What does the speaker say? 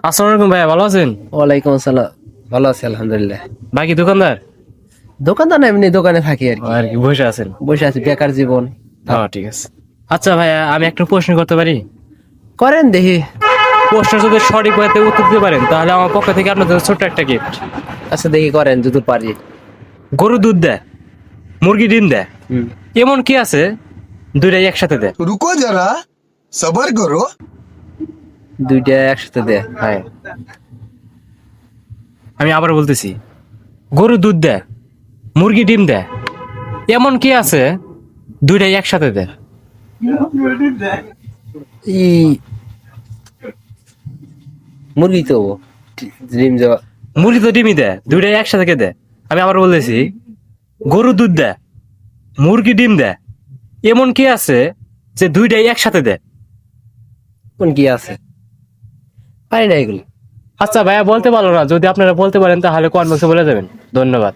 আসসালামু আলাইকুম ভাইয়া, ভালো আছেন? ওয়ালাইকুম আসসালাম। ভালো আছি আলহামদুলিল্লাহ। ভাই কি দোকানদার? দোকানদার না, এমনি দোকানে থাকি আর কি। আর কি বসে আছেন? বসে আছি, বেকার জীবন। হ্যাঁ, ঠিক আছে। আচ্ছা ভাইয়া, আমি একটা প্রশ্ন করতে পারি? করেন দেখি। প্রশ্ন যদি সঠিক উত্তর দিতে পারেন তাহলে আমার পক্ষ থেকে আপনাদের ছোট্ট একটা গিফট। আচ্ছা দেখি, করেন যদি পারি। গরু দুধ দেয়, মুরগি ডিম দেয়, হুম। এমন কি আছে দুইটাই একসাথে দেয়? रुको जरा सबर करो। দুইটা একসাথে দে। হ্যাঁ, আমি আবার বলতেছি, গরু দুধ দেয়, মুরগি ডিম দেয়, এমন কি আছে দুইটাই একসাথে দেয়? ই মুরগি তো ডিম দেওয়া। মুরগি তো ডিমই দেয়, দুইটাই একসাথে কে দেয়? আমি আবার বলতেছি, গরু দুধ দেয়, মুরগি ডিম দেয়, এমন কি আছে যে দুইটাই একসাথে দেয়? কোন কি আছে? পারি না এগুলো। আচ্ছা ভাইয়া, বলতে পারলো না, যদি আপনারা বলতে পারেন তাহলে কমেন্ট বক্সে বলে দেবেন। ধন্যবাদ।